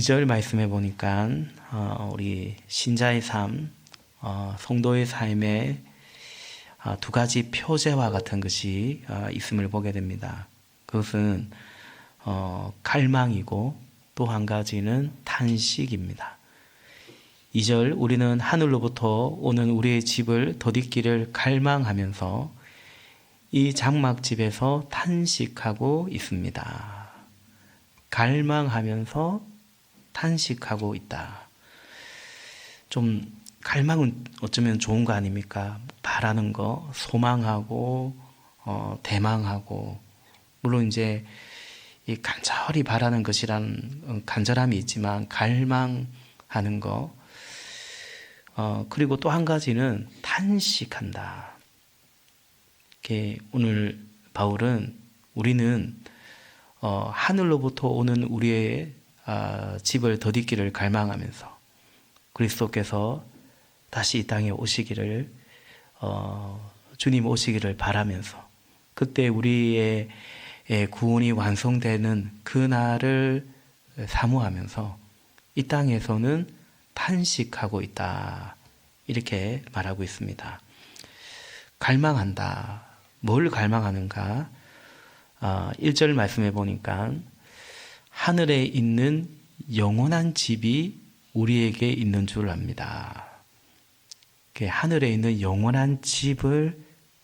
2절 말씀해 보니까 우리 신자의 삶, 성도의 삶에 두 가지 표제와 같은 것이 있음을 보게 됩니다. 그것은 갈망이고 또 한 가지는 탄식입니다. 2절 우리는 하늘로부터 오는 우리의 집을 덧입기를 갈망하면서 이 장막집에서 탄식하고 있습니다. 갈망하면서 탄식하고 있다. 좀 갈망은 어쩌면 좋은 거 아닙니까? 바라는 거, 소망하고 대망하고, 물론 이제 이 간절히 바라는 것이란 간절함이 있지만 갈망하는 거, 그리고 또 한 가지는 탄식한다. 오늘 바울은 우리는 하늘로부터 오는 우리의 집을 덧입기를 갈망하면서 그리스도께서 다시 이 땅에 오시기를 주님 오시기를 바라면서 그때 우리의 구원이 완성되는 그날을 사모하면서 이 땅에서는 탄식하고 있다. 이렇게 말하고 있습니다. 갈망한다. 뭘 갈망하는가? 1절 말씀해 보니까 하늘에 있는 영원한 집이 우리에게 있는 줄 압니다. 하늘에 있는 영원한 집을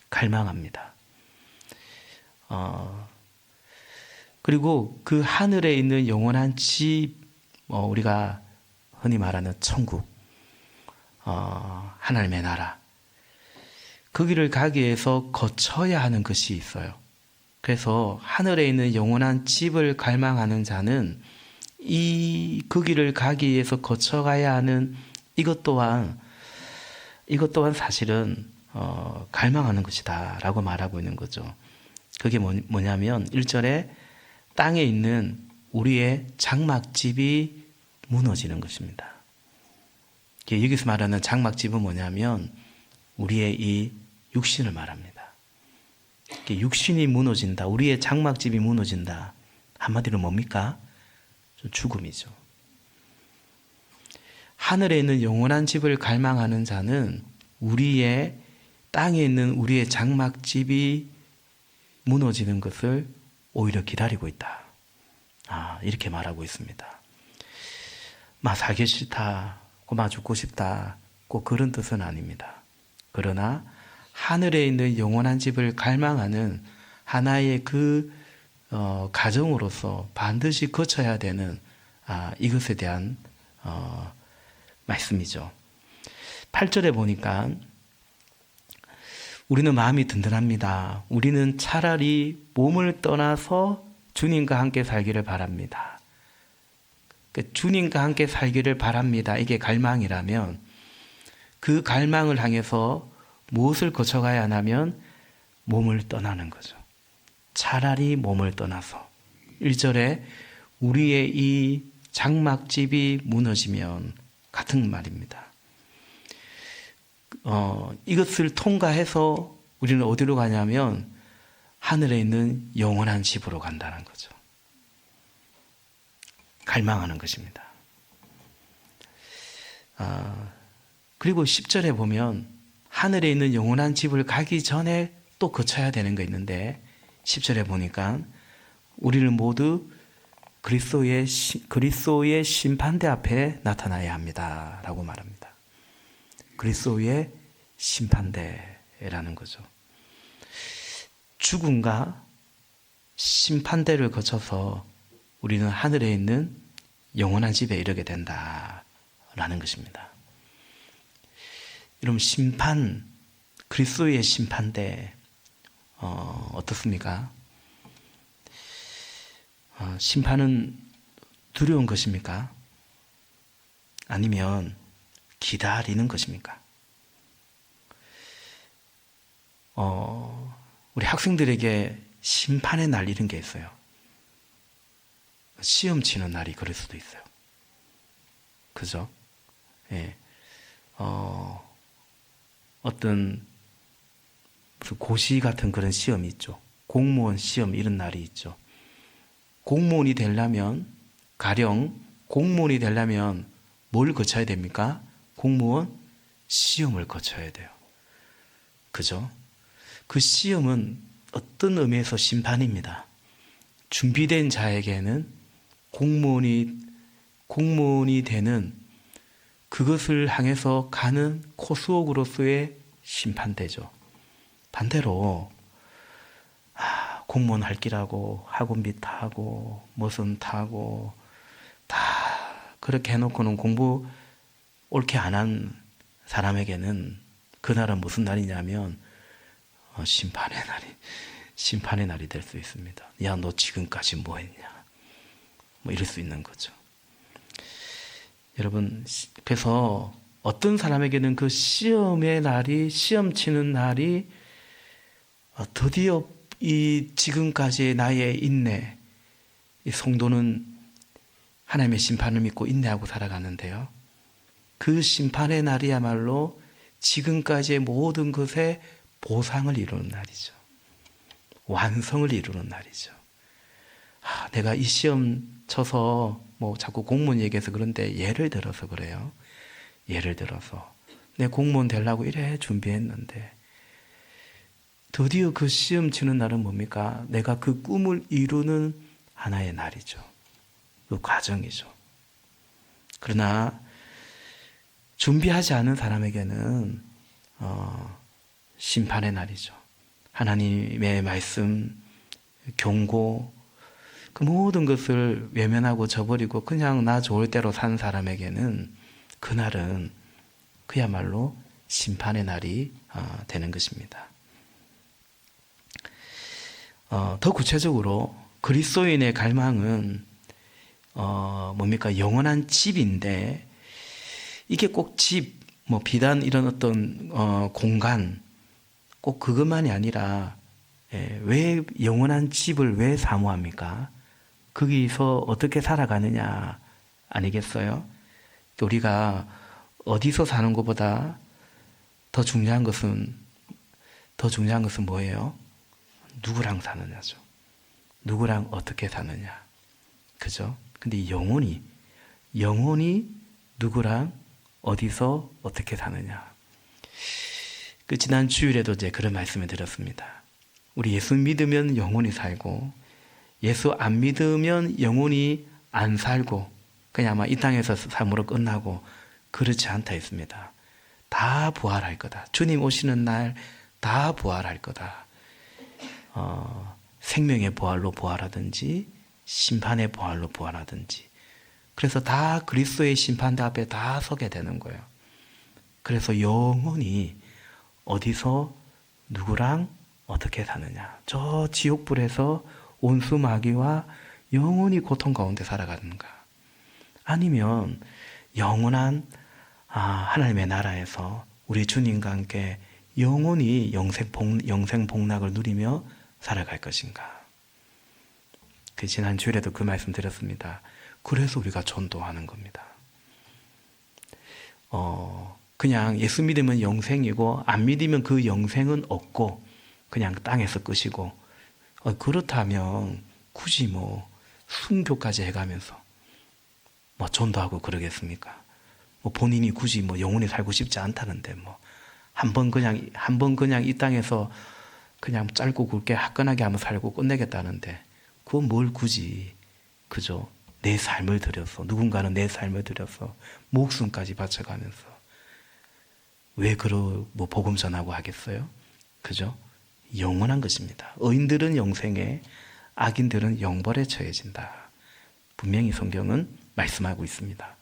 갈망합니다. 그리고 그 하늘에 있는 영원한 집, 우리가 흔히 말하는 천국, 하나님의 나라, 거기를 가기 위해서 거쳐야 하는 것이 있어요. 그래서 하늘에 있는 영원한 집을 갈망하는 자는 거기를 가기 위해서 거쳐가야 하는 이것 또한 사실은 갈망하는 것이다 라고 말하고 있는 거죠. 그게 뭐냐면 1절에 땅에 있는 우리의 장막집이 무너지는 것입니다. 여기서 말하는 장막집은 뭐냐면 우리의 이 육신을 말합니다. 육신이 무너진다. 우리의 장막집이 무너진다. 한마디로 뭡니까? 죽음이죠. 하늘에 있는 영원한 집을 갈망하는 자는 우리의 땅에 있는 우리의 장막집이 무너지는 것을 오히려 기다리고 있다. 이렇게 말하고 있습니다. 살기 싫다, 죽고 싶다, 꼭 그런 뜻은 아닙니다. 그러나 하늘에 있는 영원한 집을 갈망하는 하나의 가정으로서 반드시 거쳐야 되는 이것에 대한 말씀이죠. 8절에 보니까 우리는 마음이 든든합니다. 우리는 차라리 몸을 떠나서 주님과 함께 살기를 바랍니다. 주님과 함께 살기를 바랍니다. 이게 갈망이라면 그 갈망을 향해서 무엇을 거쳐가야 하냐면 몸을 떠나는 거죠. 차라리 몸을 떠나서 1절에 우리의 이 장막집이 무너지면 같은 말입니다. 이것을 통과해서 우리는 어디로 가냐면 하늘에 있는 영원한 집으로 간다는 거죠. 갈망하는 것입니다. 그리고 10절에 보면 하늘에 있는 영원한 집을 가기 전에 또 거쳐야 되는 거 있는데 10절에 보니까 우리는 모두 그리스도의 심판대 앞에 나타나야 합니다 라고 말합니다. 그리스도의 심판대라는 거죠. 죽음과 심판대를 거쳐서 우리는 하늘에 있는 영원한 집에 이르게 된다라는 것입니다. 여러분, 그리스도의 심판대 어떻습니까? 심판은 두려운 것입니까? 아니면 기다리는 것입니까? 우리 학생들에게 심판의 날 이런 게 있어요. 시험 치는 날이 그럴 수도 있어요. 그죠? 예. 어떤 고시 같은 그런 시험이 있죠. 공무원 시험 이런 날이 있죠. 공무원이 되려면 가령 공무원이 되려면 뭘 거쳐야 됩니까? 공무원 시험을 거쳐야 돼요. 그죠? 그 시험은 어떤 의미에서 심판입니다. 준비된 자에게는 공무원이 되는 그것을 향해서 가는 코스웍으로서의 심판대죠. 반대로 공무원 할 길하고 학원비 타고 무슨 타고 다 그렇게 해놓고는 공부 옳게 안 한 사람에게는 그날은 무슨 날이냐면 심판의 날이 될 수 있습니다. 야, 너 지금까지 뭐 했냐? 뭐 이럴 수 있는 거죠. 여러분, 그래서 어떤 사람에게는 그 시험의 날이, 시험 치는 날이 드디어 이 지금까지의 나의 인내, 이 성도는 하나님의 심판을 믿고 인내하고 살아가는데요. 그 심판의 날이야말로 지금까지의 모든 것에 보상을 이루는 날이죠. 완성을 이루는 날이죠. 내가 이 시험 쳐서 뭐 자꾸 공무원 얘기해서 그런데 예를 들어서 그래요. 예를 들어서 내 공무원 되려고 이래 준비했는데 드디어 그 시험 치는 날은 뭡니까? 내가 그 꿈을 이루는 하나의 날이죠. 그 과정이죠. 그러나 준비하지 않은 사람에게는 심판의 날이죠. 하나님의 말씀, 경고, 그 모든 것을 외면하고 저버리고 그냥 나 좋을 대로 산 사람에게는 그날은 그야말로 심판의 날이 되는 것입니다. 더 구체적으로 그리스도인의 갈망은 뭡니까? 영원한 집인데 이게 꼭 집, 뭐 비단 이런 어떤 공간 꼭 그것만이 아니라 왜 영원한 집을 왜 사모합니까? 거기서 어떻게 살아가느냐 아니겠어요? 우리가 어디서 사는 것보다 더 중요한 것은 뭐예요? 누구랑 사느냐죠. 누구랑 어떻게 사느냐. 그죠? 근데 영혼이 누구랑 어디서 어떻게 사느냐. 그 지난 주일에도 이제 그런 말씀을 드렸습니다. 우리 예수 믿으면 영혼이 살고 예수 안 믿으면 영혼이 안 살고 그냥 아마 이 땅에서 삶으로 끝나고 그렇지 않다 했습니다. 다 부활할 거다. 주님 오시는 날 다 부활할 거다. 생명의 부활로 부활하든지 심판의 부활로 부활하든지 그래서 다 그리스도의 심판대 앞에 다 서게 되는 거예요. 그래서 영혼이 어디서 누구랑 어떻게 사느냐. 저 지옥불에서 온수 마귀와 영원히 고통 가운데 살아가는가. 아니면 영원한 하나님의 나라에서 우리 주님과 함께 영원히 영생 복락을 누리며 살아갈 것인가. 그 지난 주일에도 그 말씀 드렸습니다. 그래서 우리가 전도하는 겁니다. 그냥 예수 믿으면 영생이고 안 믿으면 그 영생은 없고 그냥 땅에서 끝이고 그렇다면 굳이 뭐 순교까지 해가면서 뭐 전도하고 그러겠습니까? 뭐 본인이 굳이 뭐 영원히 살고 싶지 않다는데 뭐 한 번 그냥 이 땅에서 그냥 짧고 굵게 화끈하게 한번 살고 끝내겠다는데 그건 뭘 굳이 그죠? 내 삶을 들여서 누군가는 내 삶을 들여서 목숨까지 바쳐가면서 왜 뭐 복음 전하고 하겠어요? 그죠? 영원한 것입니다. 의인들은 영생에 악인들은 영벌에 처해진다. 분명히 성경은 말씀하고 있습니다.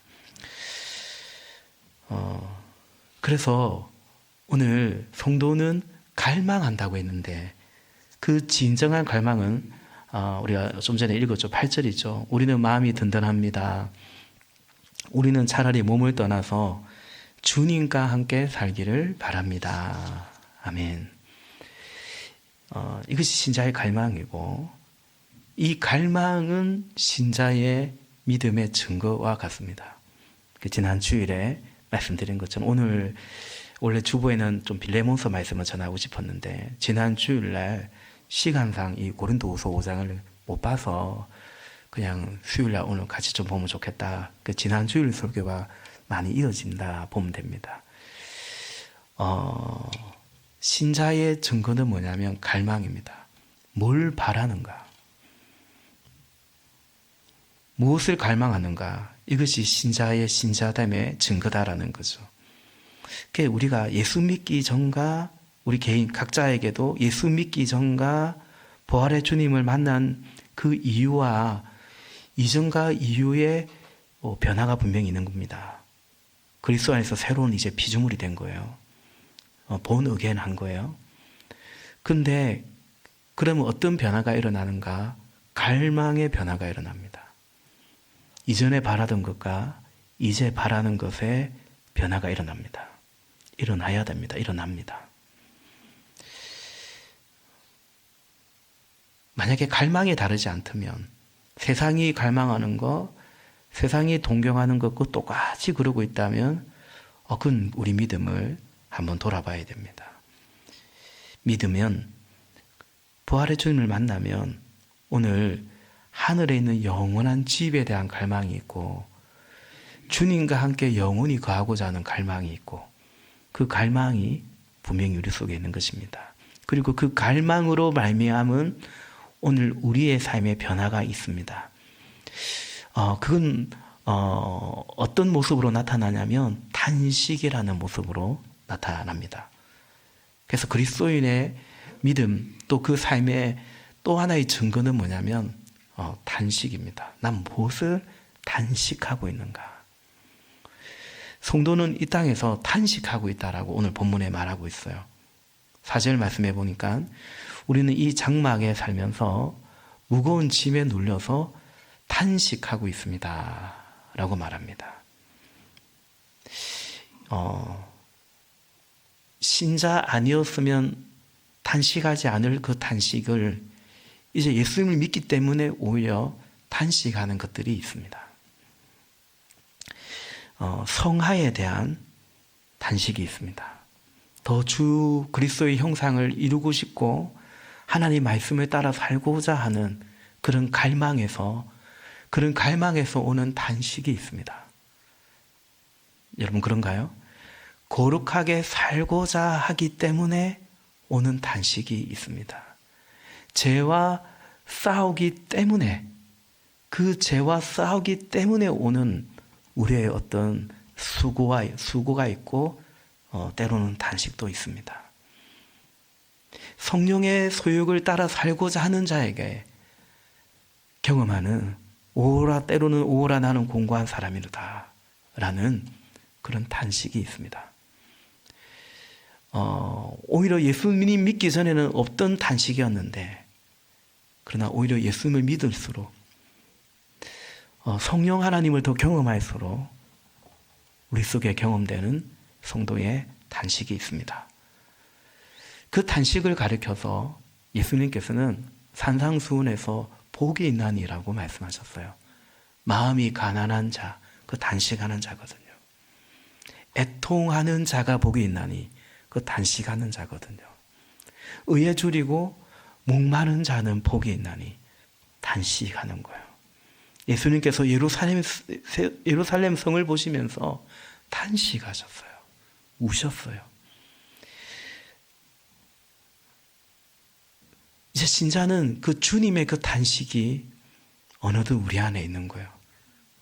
그래서 오늘 성도는 갈망한다고 했는데 그 진정한 갈망은 우리가 좀 전에 읽었죠. 8절이죠. 우리는 마음이 든든합니다. 우리는 차라리 몸을 떠나서 주님과 함께 살기를 바랍니다. 아멘. 이것이 신자의 갈망이고 이 갈망은 신자의 믿음의 증거와 같습니다. 지난 주일에 말씀드린 것처럼 원래 주보에는 좀 빌레몬서 말씀을 전하고 싶었는데 지난 주일날 시간상 이 고린도후서 5장을 못 봐서 그냥 수요일날 오늘 같이 좀 보면 좋겠다. 그 지난 주일 설교가 많이 이어진다 보면 됩니다. 신자의 증거는 뭐냐면 갈망입니다. 뭘 바라는가? 무엇을 갈망하는가? 이것이 신자의 신자됨의 증거다라는 거죠. 그러니까 우리가 예수 믿기 전과 우리 개인 각자에게도 예수 믿기 전과 부활의 주님을 만난 그 이유와 이전과 이후의 변화가 분명히 있는 겁니다. 그리스도 안에서 새로운 이제 피조물이 된 거예요. 본 의견 한 거예요. 근데 그러면 어떤 변화가 일어나는가? 갈망의 변화가 일어납니다. 이전에 바라던 것과 이제 바라는 것에 변화가 일어납니다. 일어나야 됩니다. 일어납니다. 만약에 갈망이 다르지 않다면 세상이 갈망하는 것, 세상이 동경하는 것과 똑같이 그러고 있다면 그건 우리 믿음을 한번 돌아봐야 됩니다. 믿으면 부활의 주님을 만나면 오늘 하늘에 있는 영원한 집에 대한 갈망이 있고 주님과 함께 영원히 거하고자 하는 갈망이 있고 그 갈망이 분명히 우리 속에 있는 것입니다. 그리고 그 갈망으로 말미암은 오늘 우리의 삶에 변화가 있습니다. 그건 어떤 모습으로 나타나냐면 탄식이라는 모습으로 나타납니다. 그래서 그리스도인의 믿음 또 그 삶의 또 하나의 증거는 뭐냐면 탄식입니다. 난 무엇을 탄식하고 있는가? 성도는 이 땅에서 탄식하고 있다라고 오늘 본문에 말하고 있어요. 4절 말씀해 보니까 우리는 이 장막에 살면서 무거운 짐에 눌려서 탄식하고 있습니다. 라고 말합니다. 신자 아니었으면 탄식하지 않을 그 탄식을 이제 예수님을 믿기 때문에 오히려 탄식하는 것들이 있습니다. 성화에 대한 탄식이 있습니다. 더 주 그리스도의 형상을 이루고 싶고 하나님 말씀을 따라 살고자 하는 그런 갈망에서 오는 탄식이 있습니다. 여러분 그런가요? 거룩하게 살고자 하기 때문에 오는 탄식이 있습니다. 죄와 싸우기 때문에 그 죄와 싸우기 때문에 오는 우리의 어떤 수고가 있고 때로는 탄식도 있습니다. 성령의 소욕을 따라 살고자 하는 자에게 경험하는 때로는 오라 나는 공고한 사람이다 라는 그런 탄식이 있습니다. 오히려 예수님 믿기 전에는 없던 탄식이었는데 그러나 오히려 예수님을 믿을수록 성령 하나님을 더 경험할수록 우리 속에 경험되는 성도의 탄식이 있습니다. 그 탄식을 가리켜서 예수님께서는 산상수훈에서 복이 있나니라고 말씀하셨어요. 마음이 가난한 자, 그 단식하는 자거든요. 애통하는 자가 복이 있나니 그 단식하는 자거든요. 의에 줄이고 목마른 자는 복이 있나니 단식하는 거예요. 예수님께서 예루살렘 성을 보시면서 탄식하셨어요. 우셨어요. 이제 신자는 그 주님의 그 탄식이 어느덧 우리 안에 있는 거예요.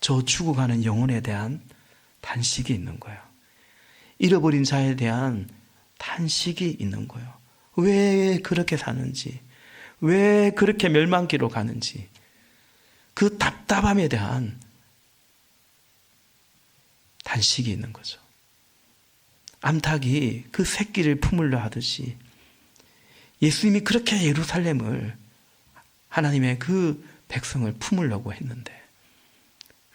저 죽어가는 영혼에 대한 탄식이 있는 거예요. 잃어버린 자에 대한 탄식이 있는 거예요. 왜 그렇게 사는지, 왜 그렇게 멸망기로 가는지, 그 답답함에 대한 탄식이 있는 거죠. 암탉이 그 새끼를 품으려 하듯이 예수님이 그렇게 예루살렘을 하나님의 그 백성을 품으려고 했는데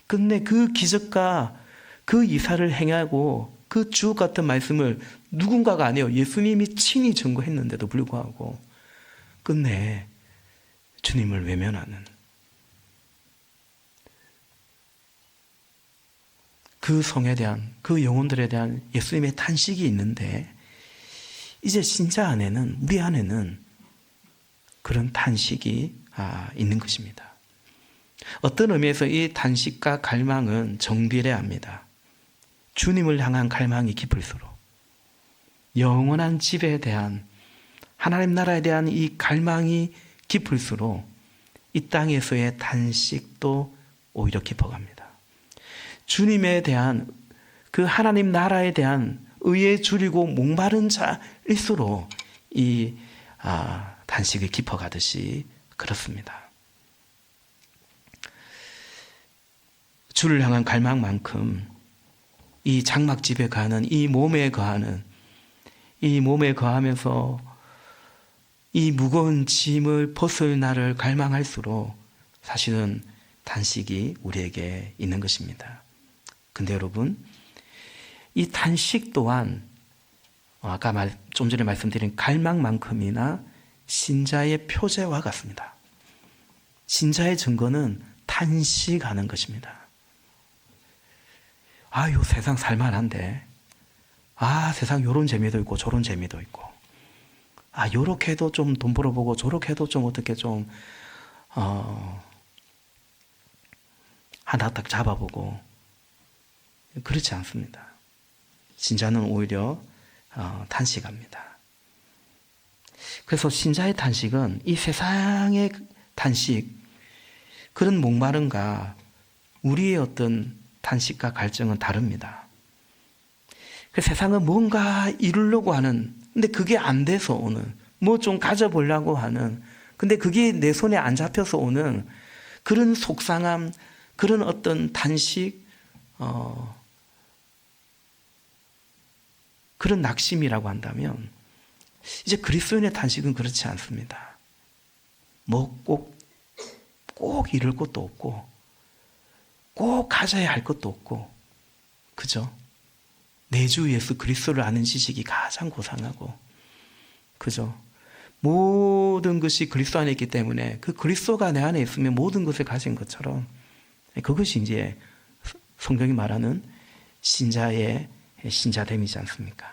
끝내 그 기적과 그 이사를 행하고 그 주옥 같은 말씀을 누군가가 안 해요. 예수님이 친히 증거했는데도 불구하고 끝내 주님을 외면하는 그 성에 대한, 그 영혼들에 대한 예수님의 탄식이 있는데 이제 신자 안에는, 우리 안에는 그런 탄식이 있는 것입니다. 어떤 의미에서 이 탄식과 갈망은 정비례합니다. 주님을 향한 갈망이 깊을수록, 영원한 집에 대한, 하나님 나라에 대한 이 갈망이 깊을수록 이 땅에서의 탄식도 오히려 깊어갑니다. 주님에 대한, 그 하나님 나라에 대한 의에 줄이고 목마른 자일수록 이 탄식이 깊어가듯이 그렇습니다. 주를 향한 갈망만큼 이 장막집에 가는, 이 몸에 거하는, 이 몸에 거하면서 이 무거운 짐을 벗을 날을 갈망할수록 사실은 탄식이 우리에게 있는 것입니다. 근데 여러분, 이 탄식 또한 아까 좀 전에 말씀드린 갈망만큼이나 신자의 표제와 같습니다. 신자의 증거는 탄식하는 것입니다. 요 세상 살만한데, 세상 요런 재미도 있고 저런 재미도 있고, 요렇게 해도 좀 돈 벌어보고 저렇게 해도 좀 어떻게 좀 하나 딱 잡아보고, 그렇지 않습니다. 신자는 오히려 탄식합니다. 그래서 신자의 탄식은 이 세상의 탄식, 그런 목마름과 우리의 어떤 탄식과 갈증은 다릅니다. 그 세상은 뭔가 이루려고 하는, 근데 그게 안 돼서 오는, 뭐 좀 가져보려고 하는, 근데 그게 내 손에 안 잡혀서 오는 그런 속상함, 그런 어떤 탄식, 그런 낙심이라고 한다면, 이제 그리스도인의 탄식은 그렇지 않습니다. 뭐 꼭 이룰 것도 없고, 꼭 가져야 할 것도 없고, 그죠? 내 주 예수 그리스도를 아는 지식이 가장 고상하고, 그죠? 모든 것이 그리스도 안에 있기 때문에 그 그리스도가 내 안에 있으면 모든 것을 가진 것처럼, 그것이 이제 성경이 말하는 신자의 신자됨이지 않습니까?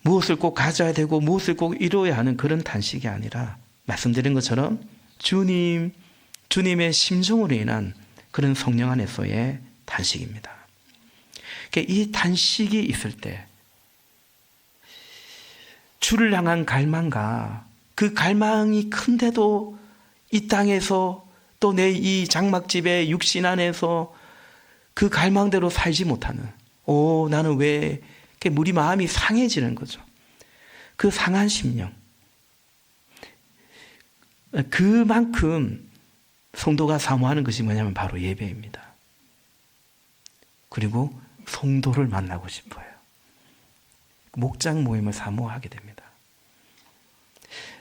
무엇을 꼭 가져야 되고 무엇을 꼭 이루어야 하는 그런 탄식이 아니라, 말씀드린 것처럼 주님의 심정으로 인한 그런 성령 안에서의 탄식입니다. 이 탄식이 있을 때 주를 향한 갈망과 그 갈망이 큰데도 이 땅에서 또 내 이 장막집의 육신 안에서 그 갈망대로 살지 못하는, 나는 왜 이렇게 우리 마음이 상해지는 거죠. 그 상한 심령, 그만큼 성도가 사모하는 것이 뭐냐면 바로 예배입니다. 그리고 성도를 만나고 싶어요. 목장 모임을 사모하게 됩니다.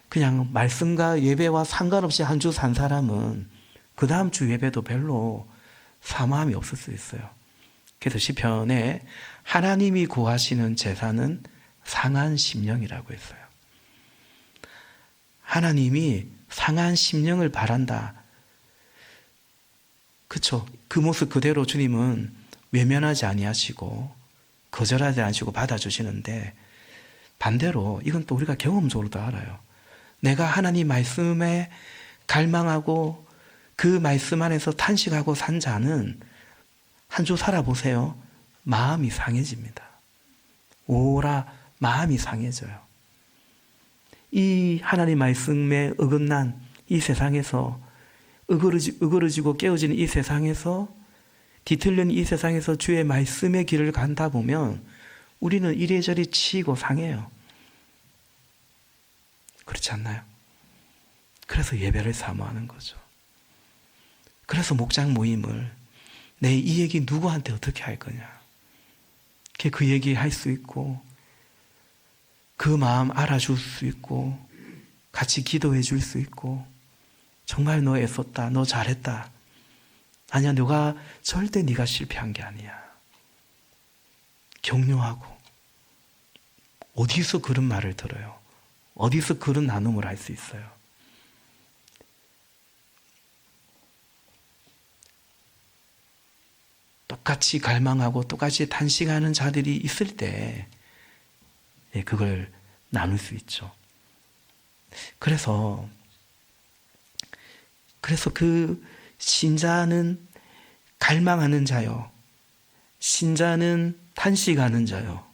그냥 말씀과 예배와 상관없이 한 주 산 사람은 그 다음 주 예배도 별로 사모함이 없을 수 있어요. 그래서 시편에 하나님이 구하시는 제사는 상한 심령이라고 했어요. 하나님이 상한 심령을 바란다. 그렇죠. 그 모습 그대로 주님은 외면하지 아니하시고 거절하지 않으시고 받아주시는데, 반대로 이건 또 우리가 경험적으로도 알아요. 내가 하나님 말씀에 갈망하고 그 말씀 안에서 탄식하고 산 자는 한 주 살아보세요. 마음이 상해집니다. 오라 마음이 상해져요. 이 하나님 말씀에 어긋난 이 세상에서, 으그러지고 깨어지는 이 세상에서, 뒤틀린 이 세상에서 주의 말씀의 길을 간다 보면 우리는 이래저래 치이고 상해요. 그렇지 않나요? 그래서 예배를 사모하는 거죠. 그래서 목장 모임을, 내 이 얘기 누구한테 어떻게 할 거냐, 그 얘기 할 수 있고, 그 마음 알아줄 수 있고, 같이 기도해 줄 수 있고, 정말 너 애썼다, 너 잘했다, 아니야 너가 절대 네가 실패한 게 아니야, 격려하고. 어디서 그런 말을 들어요? 어디서 그런 나눔을 할 수 있어요? 똑같이 갈망하고 똑같이 탄식하는 자들이 있을 때 그걸 나눌 수 있죠. 그래서 그래서 그 신자는 갈망하는 자요. 신자는 탄식하는 자요.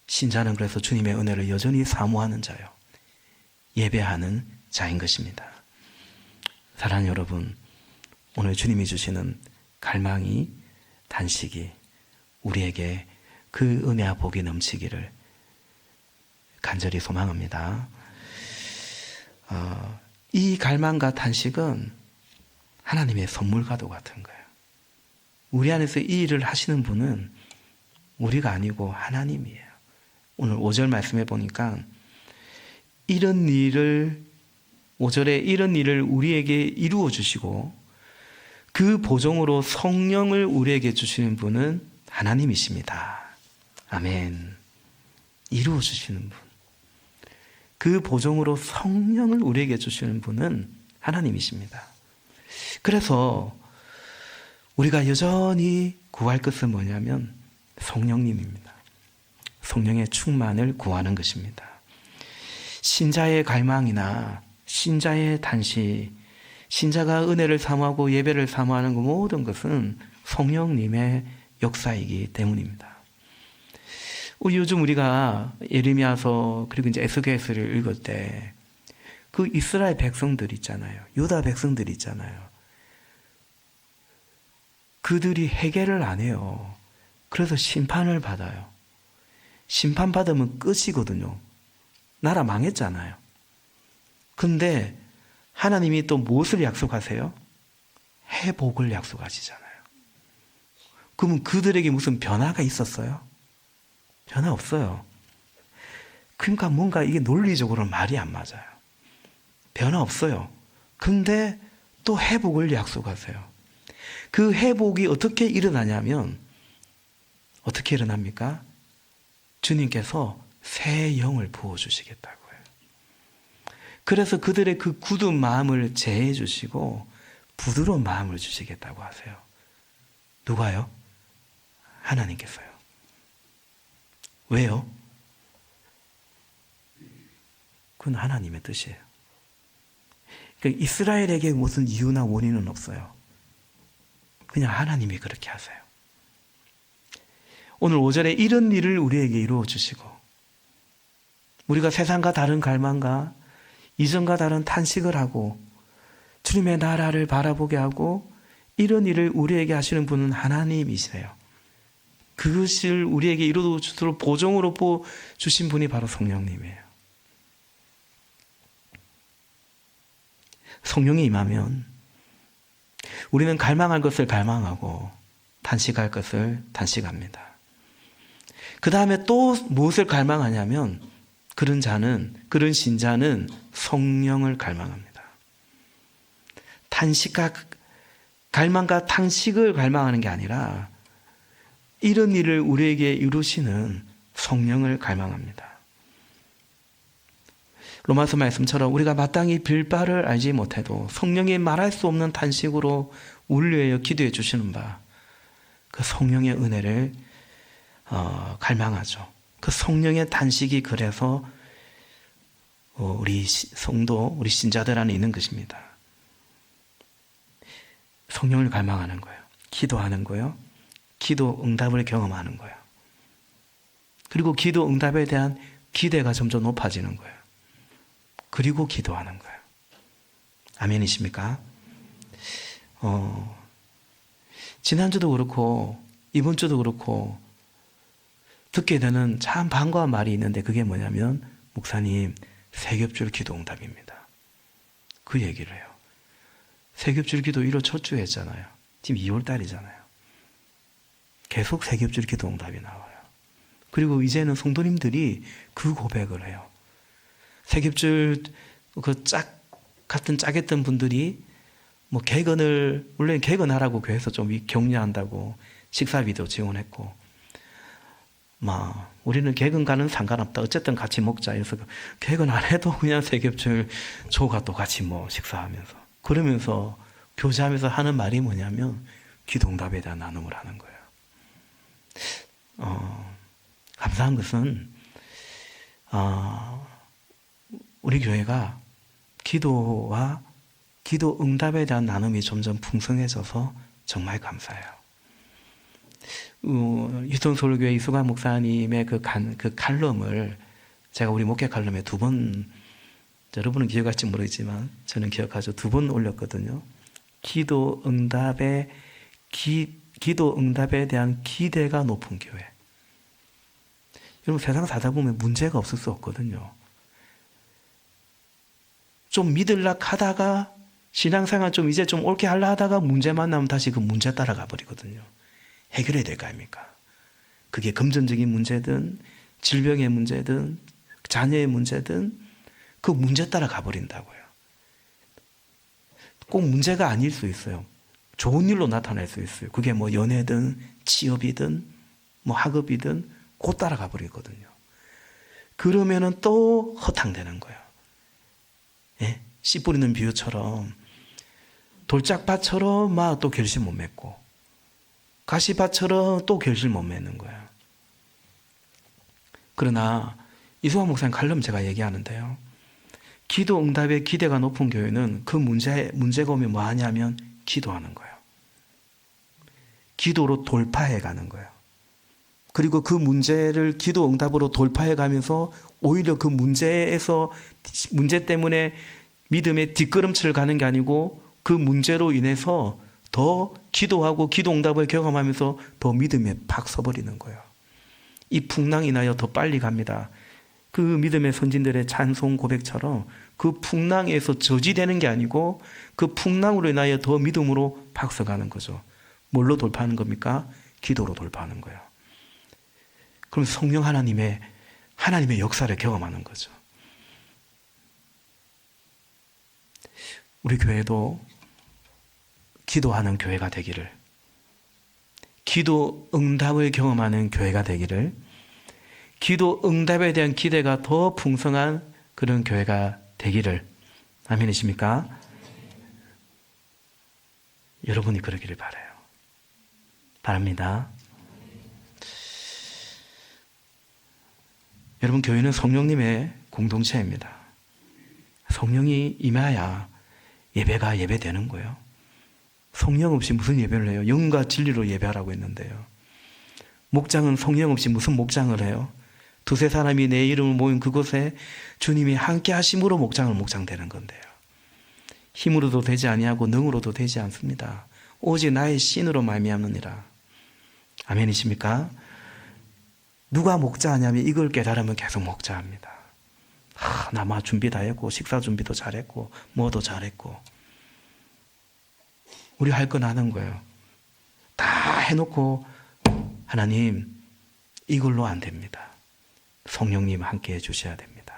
신자는 그래서 주님의 은혜를 여전히 사모하는 자요. 예배하는 자인 것입니다. 사랑하는 여러분, 오늘 주님이 주시는 갈망이, 탄식이 우리에게 그 은혜와 복이 넘치기를 간절히 소망합니다. 이 갈망과 탄식은 하나님의 선물과도 같은 거예요. 우리 안에서 이 일을 하시는 분은 우리가 아니고 하나님이에요. 오늘 5절 말씀해 보니까 5절에 이런 일을 우리에게 이루어 주시고 그 보정으로 성령을 우리에게 주시는 분은 하나님이십니다. 아멘. 이루어 주시는 분. 그 보정으로 성령을 우리에게 주시는 분은 하나님이십니다. 그래서 우리가 여전히 구할 것은 뭐냐면 성령님입니다. 성령의 충만을 구하는 것입니다. 신자의 갈망이나 신자의 탄식, 신자가 은혜를 사모하고 예배를 사모하는 그 모든 것은 성령님의 역사이기 때문입니다. 요즘 우리가 예레미야서 그리고 이제 에스겔서를 읽을 때 그 이스라엘 백성들 있잖아요. 유다 백성들 있잖아요. 그들이 회개를 안 해요. 그래서 심판을 받아요. 심판받으면 끝이거든요. 나라 망했잖아요. 근데 하나님이 또 무엇을 약속하세요? 회복을 약속하시잖아요. 그러면 그들에게 무슨 변화가 있었어요? 변화 없어요. 그러니까 뭔가 이게 논리적으로 말이 안 맞아요. 변화 없어요. 근데 또 회복을 약속하세요. 그 회복이 어떻게 일어나냐면 어떻게 일어납니까? 주님께서 새 영을 부어주시겠다고요. 그래서 그들의 그 굳은 마음을 제해 주시고 부드러운 마음을 주시겠다고 하세요. 누가요? 하나님께서요. 왜요? 그건 하나님의 뜻이에요. 그러니까 이스라엘에게 무슨 이유나 원인은 없어요. 그냥 하나님이 그렇게 하세요. 오늘 5절에 이런 일을 우리에게 이루어 주시고 우리가 세상과 다른 갈망과 이전과 다른 탄식을 하고 주님의 나라를 바라보게 하고 이런 일을 우리에게 하시는 분은 하나님이시세요. 그것을 우리에게 이루어 주도록 보정으로 주신 분이 바로 성령님이에요. 성령이 임하면 우리는 갈망할 것을 갈망하고 탄식할 것을 탄식합니다. 그 다음에 또 무엇을 갈망하냐면 그런 신자는 성령을 갈망합니다. 갈망과 탄식을 갈망하는 게 아니라 이런 일을 우리에게 이루시는 성령을 갈망합니다. 로마서 말씀처럼 우리가 마땅히 빌 바를 알지 못해도 성령이 말할 수 없는 탄식으로 우리를 위하여 기도해 주시는 바, 그 성령의 은혜를 갈망하죠. 그 성령의 탄식이 그래서 우리 성도, 우리 신자들 안에 있는 것입니다. 성령을 갈망하는 거예요. 기도하는 거예요. 기도 응답을 경험하는 거예요. 그리고 기도 응답에 대한 기대가 점점 높아지는 거예요. 그리고 기도하는 거예요. 아멘이십니까? 지난주도 그렇고 이번 주도 그렇고 듣게 되는 참 반가운 말이 있는데 그게 뭐냐면 목사님 세겹줄 기도 응답입니다. 그 얘기를 해요. 세겹줄 기도 1월 첫 주에 했잖아요. 지금 2월 달이잖아요. 계속 세겹줄 기도 응답이 나와요. 그리고 이제는 성도님들이 그 고백을 해요. 세겹줄 같은 짜겠던 분들이 뭐 원래 개근하라고 교회에서 좀 격려한다고 식사비도 지원했고 우리는 개근 가는 상관없다. 어쨌든 같이 먹자. 그래서 개근 안 해도 그냥 세겹줄 조가 또 같이 식사하면서 그러면서 교제하면서 하는 말이 뭐냐면 기도응답에 대한 나눔을 하는 거예요. 감사한 것은 우리 교회가 기도와 기도 응답에 대한 나눔이 점점 풍성해져서 정말 감사해요. 휴전서울교회 이수관 목사님의 그 칼럼을 제가 우리 목회 칼럼에 2번, 여러분은 기억할지 모르겠지만 저는 기억하죠. 2번 올렸거든요. 기도 응답에 대한 기대가 높은 교회. 여러분, 세상 살다 보면 문제가 없을 수 없거든요. 좀 믿으려 하다가 신앙생활 좀 이제 좀 옳게 하려 하다가 문제만 나면 다시 그 문제 따라가 버리거든요. 해결해야 될 거 아닙니까? 그게 금전적인 문제든 질병의 문제든 자녀의 문제든 그 문제 따라가 버린다고요. 꼭 문제가 아닐 수 있어요. 좋은 일로 나타날 수 있어요. 그게 뭐 연애든 취업이든 뭐 학업이든 곧 따라가 버리거든요. 그러면은 또 허탕되는 거예요. 예? 씨 뿌리는 비유처럼 돌짝밭처럼 막 또 결실 못 맺고 가시밭처럼 또 결실 못 맺는 거예요. 그러나 이수환 목사님 칼럼 제가 얘기하는데요. 기도 응답에 기대가 높은 교회는 그 문제가 오면 뭐 하냐면 기도하는 거예요. 기도로 돌파해 가는 거예요. 그리고 그 문제를 기도 응답으로 돌파해 가면서 오히려 그 문제 때문에 믿음의 뒷걸음질을 가는 게 아니고 그 문제로 인해서 더 기도하고 기도 응답을 경험하면서 더 믿음에 팍 서버리는 거예요. 이 풍랑이 인하여 더 빨리 갑니다. 그 믿음의 선진들의 찬송 고백처럼 그 풍랑에서 저지되는 게 아니고 그 풍랑으로 인하여 더 믿음으로 팍 서가는 거죠. 뭘로 돌파하는 겁니까? 기도로 돌파하는 거예요. 그럼 성령 하나님의 역사를 경험하는 거죠. 우리 교회도 기도하는 교회가 되기를, 기도 응답을 경험하는 교회가 되기를, 기도 응답에 대한 기대가 더 풍성한 그런 교회가 되기를. 아멘이십니까? 여러분이 그러기를 바랍니다. 여러분, 교회는 성령님의 공동체입니다. 성령이 임해야 예배가 예배되는 거예요. 성령 없이 무슨 예배를 해요? 영과 진리로 예배하라고 했는데요. 목장은 성령 없이 무슨 목장을 해요? 2-3 사람이 내 이름을 모인 그곳에 주님이 함께 하심으로 목장되는 건데요. 힘으로도 되지 아니하고 능으로도 되지 않습니다. 오직 나의 신으로 말미암느니라. 아멘이십니까? 누가 목자하냐면 이걸 깨달으면 계속 목자합니다. 나 준비 다 했고 식사 준비도 잘했고 뭐도 잘했고 우리 할 건 하는 거예요. 다 해놓고 하나님 이걸로 안 됩니다. 성령님 함께 해주셔야 됩니다.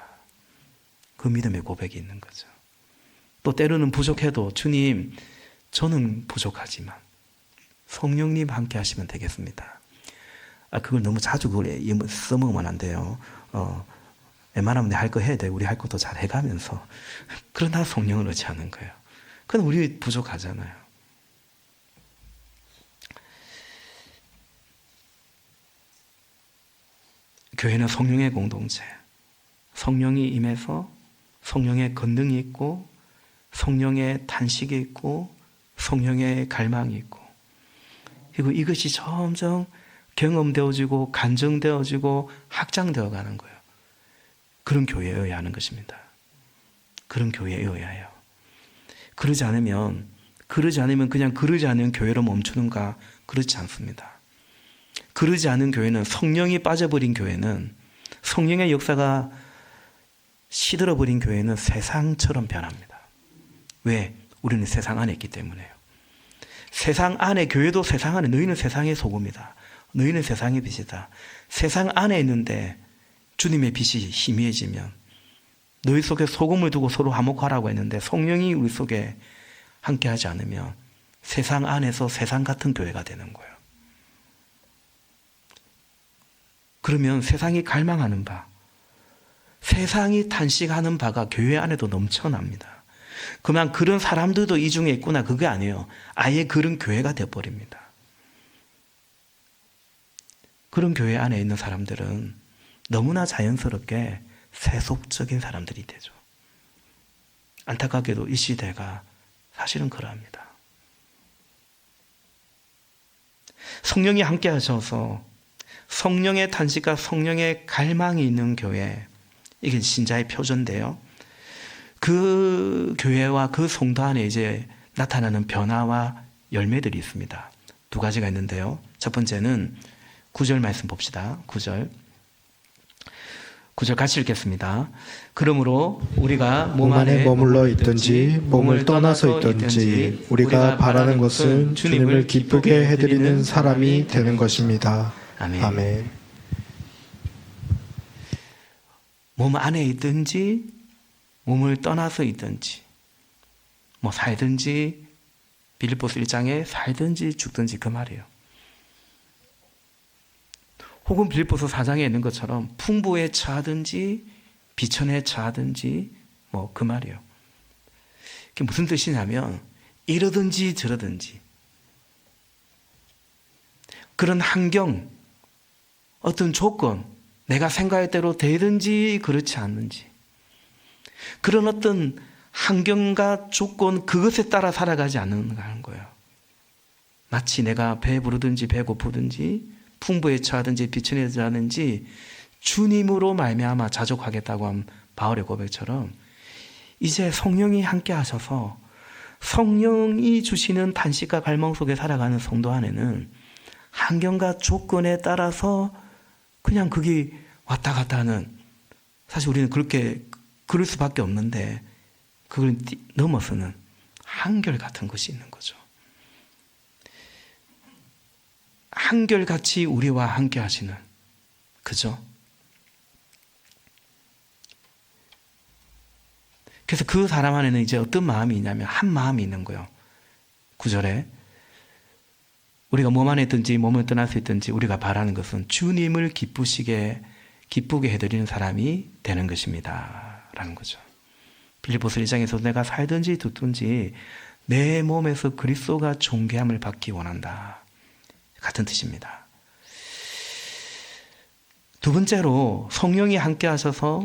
그 믿음의 고백이 있는 거죠. 또 때로는 부족해도 주님 저는 부족하지만 성령님 함께 하시면 되겠습니다. 그걸 너무 자주 그걸 써먹으면 안 돼요. 웬만하면 내 할 거 해야 돼. 우리 할 것도 잘 해가면서. 그러나 성령을 의지하는 거예요. 그건 우리 부족하잖아요. 교회는 성령의 공동체. 성령이 임해서 성령의 권능이 있고 성령의 탄식이 있고 성령의 갈망이 있고 그리고 이것이 점점 경험되어지고 간증되어지고 확장되어 가는 거예요. 그런 교회여야 하는 것입니다. 그런 교회여야 해요. 그러지 않으면 그냥 그러지 않은 교회로 멈추는가? 그렇지 않습니다. 그러지 않은 교회는 성령이 빠져버린 교회는 성령의 역사가 시들어버린 교회는 세상처럼 변합니다. 왜? 우리는 세상 안에 있기 때문에요. 세상 안에 교회도 세상 안에 너희는 세상의 소금이다. 너희는 세상의 빛이다. 세상 안에 있는데 주님의 빛이 희미해지면 너희 속에 소금을 두고 서로 화목하라고 했는데 성령이 우리 속에 함께하지 않으면 세상 안에서 세상 같은 교회가 되는 거예요. 그러면 세상이 갈망하는 바, 세상이 탄식하는 바가 교회 안에도 넘쳐납니다. 그러면 그런 사람들도 이 중에 있구나 그게 아니에요. 아예 그런 교회가 되어버립니다. 그런 교회 안에 있는 사람들은 너무나 자연스럽게 세속적인 사람들이 되죠. 안타깝게도 이 시대가 사실은 그러합니다. 성령이 함께 하셔서 성령의 탄식과 성령의 갈망이 있는 교회, 이게 신자의 표준인데요. 그 교회와 그 성도 안에 이제 나타나는 변화와 열매들이 있습니다. 두 가지가 있는데요. 첫 번째는 9절 말씀 봅시다. 9절 같이 읽겠습니다. 그러므로 우리가 몸 안에 머물러 있든지 몸을 떠나서 있든지 우리가 바라는 것은 주님을 기쁘게 해드리는 사람이 되는 것입니다. 아멘. 아멘. 몸 안에 있든지 몸을 떠나서 있든지 뭐 살든지 빌립보서 1장에 살든지 죽든지 그 말이에요. 혹은 빌립보서 4장에 있는 것처럼 풍부에 처하든지 비천에 처하든지 뭐 그 말이에요. 그게 무슨 뜻이냐면 이러든지 저러든지 그런 환경, 어떤 조건, 내가 생각할 대로 되든지 그렇지 않는지 그런 어떤 환경과 조건 그것에 따라 살아가지 않는가 하는 거예요. 마치 내가 배부르든지 배고프든지 풍부에 처하든지 비천에 처하든지 주님으로 말미암아 자족하겠다고 한 바울의 고백처럼 이제 성령이 함께 하셔서 성령이 주시는 탄식과 갈망 속에 살아가는 성도 안에는 환경과 조건에 따라서 그냥 그게 왔다 갔다 하는, 사실 우리는 그렇게 그럴 수밖에 없는데 그걸 넘어서는 한결같은 것이 있는 거죠. 한결같이 우리와 함께 하시는, 그죠? 그래서 그 사람 안에는 이제 어떤 마음이 있냐면 한 마음이 있는 거예요. 9절에 우리가 몸 안에 있든지 몸을 떠날 수 있든지 우리가 바라는 것은 주님을 기쁘게 해드리는 사람이 되는 것입니다 라는 거죠. 빌립보서 1장에서 내가 살든지 죽든지 내 몸에서 그리스도가 존귀함을 받기 원한다, 같은 뜻입니다. 두 번째로 성령이 함께 하셔서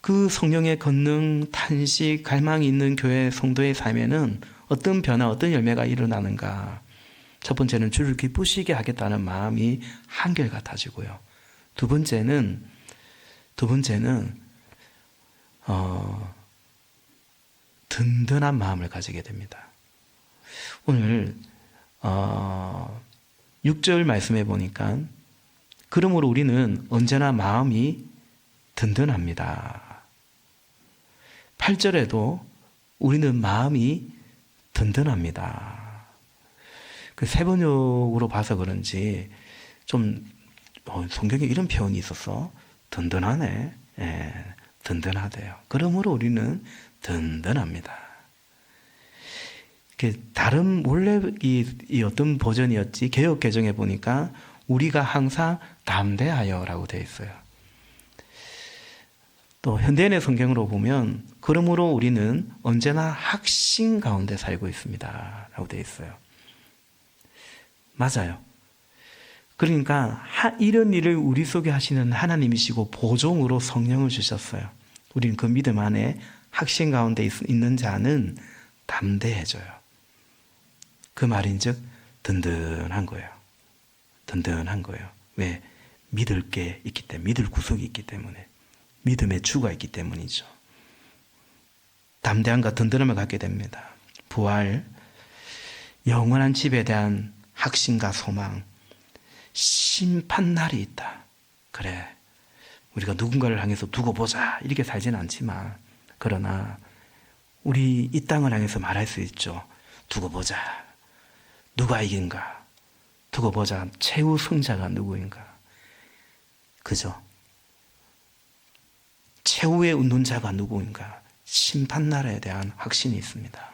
그 성령의 권능, 탄식, 갈망이 있는 교회 성도의 삶에는 어떤 변화, 어떤 열매가 일어나는가. 첫 번째는 주를 기쁘시게 하겠다는 마음이 한결같아지고요. 두 번째는 든든한 마음을 가지게 됩니다. 오늘 6절 말씀해 보니까 그러므로 우리는 언제나 마음이 든든합니다. 8절에도 우리는 마음이 든든합니다. 그 세번역으로 봐서 그런지 좀 성경에 이런 표현이 있어서 든든하네. 예, 든든하대요. 그러므로 우리는 든든합니다. 다른 원래 이 어떤 버전이었지 개역 개정에 보니까 우리가 항상 담대하여라고 되어 있어요. 또 현대인의 성경으로 보면 그러므로 우리는 언제나 확신 가운데 살고 있습니다 라고 되어 있어요. 맞아요. 그러니까 이런 일을 우리 속에 하시는 하나님이시고 보종으로 성령을 주셨어요. 우리는 그 믿음 안에 확신 가운데 있는 자는 담대해져요. 그 말인즉 든든한 거예요. 든든한 거예요. 왜? 믿을 게 있기 때문에, 믿을 구석이 있기 때문에, 믿음의 주가 있기 때문이죠. 담대함과 든든함을 갖게 됩니다. 부활, 영원한 집에 대한 확신과 소망, 심판날이 있다. 그래, 우리가 누군가를 향해서 두고 보자 이렇게 살지는 않지만, 그러나 우리 이 땅을 향해서 말할 수 있죠. 두고 보자. 누가 이긴가? 두고 보자. 최후 승자가 누구인가? 그죠? 최후의 운동자가 누구인가? 심판날에 대한 확신이 있습니다.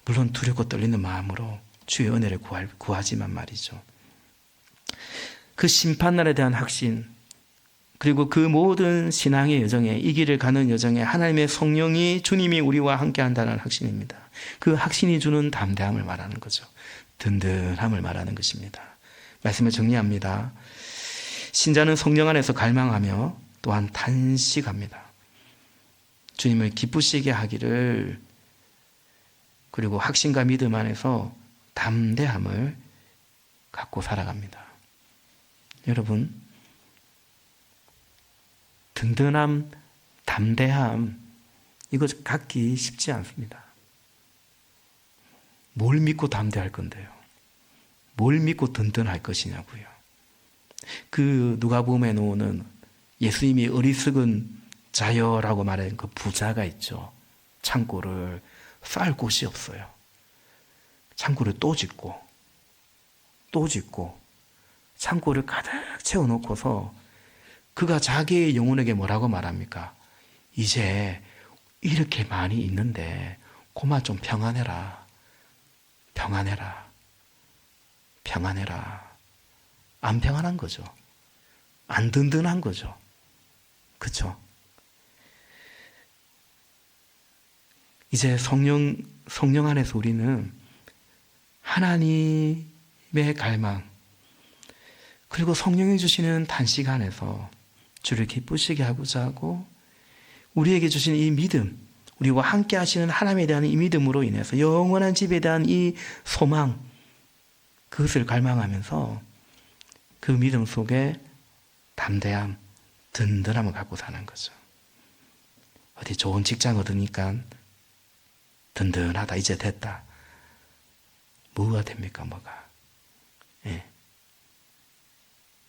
물론 두렵고 떨리는 마음으로 주의 은혜를 구하지만 말이죠. 그 심판날에 대한 확신, 그리고 그 모든 신앙의 여정에, 이 길을 가는 여정에 하나님의 성령이, 주님이 우리와 함께 한다는 확신입니다. 그 확신이 주는 담대함을 말하는 거죠. 든든함을 말하는 것입니다. 말씀을 정리합니다. 신자는 성령 안에서 갈망하며 또한 탄식합니다. 주님을 기쁘시게 하기를 그리고 확신과 믿음 안에서 담대함을 갖고 살아갑니다. 여러분, 든든함, 담대함, 이거 갖기 쉽지 않습니다. 뭘 믿고 담대할 건데요? 뭘 믿고 든든할 것이냐고요. 그 누가복음에 나오는 예수님이 어리석은 자여라고 말하는 그 부자가 있죠. 창고를 쌓을 곳이 없어요. 창고를 또 짓고 창고를 가득 채워놓고서 그가 자기의 영혼에게 뭐라고 말합니까? 이제 이렇게 많이 있는데 그만 좀 평안해라. 안 평안한 거죠. 안 든든한 거죠. 그렇죠? 이제 성령 안에서 우리는 하나님의 갈망, 그리고 성령이 주시는 단식 안에서 주를 기쁘시게 하고자 하고, 우리에게 주신 이 믿음, 우리와 함께 하시는 하나님에 대한 이 믿음으로 인해서 영원한 집에 대한 이 소망, 그것을 갈망하면서 그 믿음 속에 담대함, 든든함을 갖고 사는 거죠. 어디 좋은 직장 얻으니까 든든하다, 이제 됐다. 뭐가 됩니까, 뭐가? 예.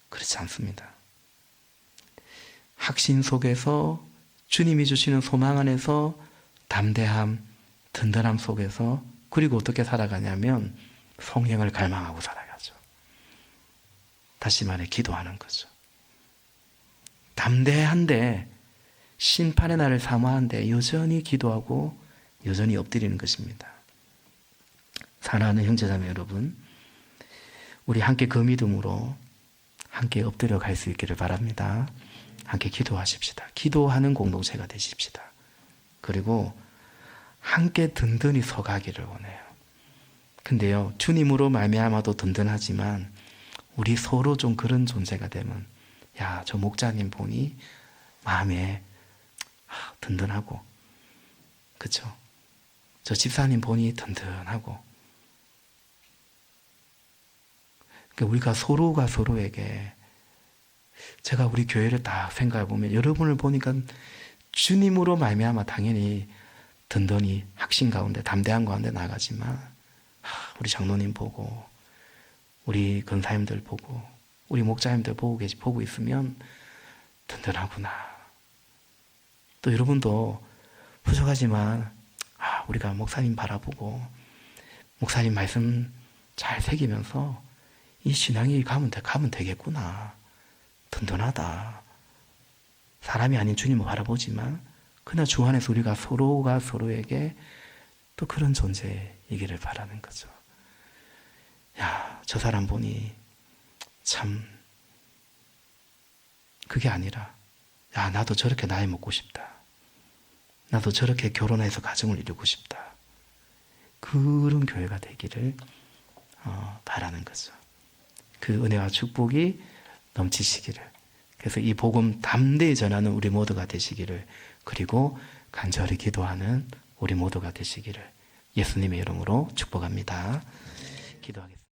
그렇지 않습니다. 확신 속에서 주님이 주시는 소망 안에서 담대함, 든든함 속에서, 그리고 어떻게 살아가냐면 성령을 갈망하고 살아가죠. 다시 말해 기도하는 거죠. 담대한데 심판의 날을 사모하는데 여전히 기도하고 여전히 엎드리는 것입니다. 사랑하는 형제자매 여러분, 우리 함께 그 믿음으로 함께 엎드려 갈 수 있기를 바랍니다. 함께 기도하십시다. 기도하는 공동체가 되십시다. 그리고 함께 든든히 서가기를 원해요. 근데요, 주님으로 말미암아도 든든하지만 우리 서로 좀 그런 존재가 되면, 야, 저 목자님 보니 마음에 든든하고, 그렇죠? 저 집사님 보니 든든하고, 우리가 서로가 서로에게, 제가 우리 교회를 딱 생각해 보면 여러분을 보니까 주님으로 말미암아 당연히 든든히 확신 가운데 담대한 가운데 나가지만, 우리 장로님 보고 우리 권사님들 보고 우리 목자님들 보고 있으면 든든하구나. 또 여러분도 부족하지만 우리가 목사님 바라보고 목사님 말씀 잘 새기면서 이 신앙이 가면 되겠구나. 든든하다. 사람이 아닌 주님을 바라보지만 그러나 주 안에서 우리가 서로가 서로에게 또 그런 존재이기를 바라는 거죠. 야, 저 사람 보니 참, 그게 아니라, 야, 나도 저렇게 나이 먹고 싶다. 나도 저렇게 결혼해서 가정을 이루고 싶다. 그런 교회가 되기를 바라는 거죠. 그 은혜와 축복이 넘치시기를. 그래서 이 복음 담대히 전하는 우리 모두가 되시기를, 그리고 간절히 기도하는 우리 모두가 되시기를 예수님의 이름으로 축복합니다. 기도하겠습니다.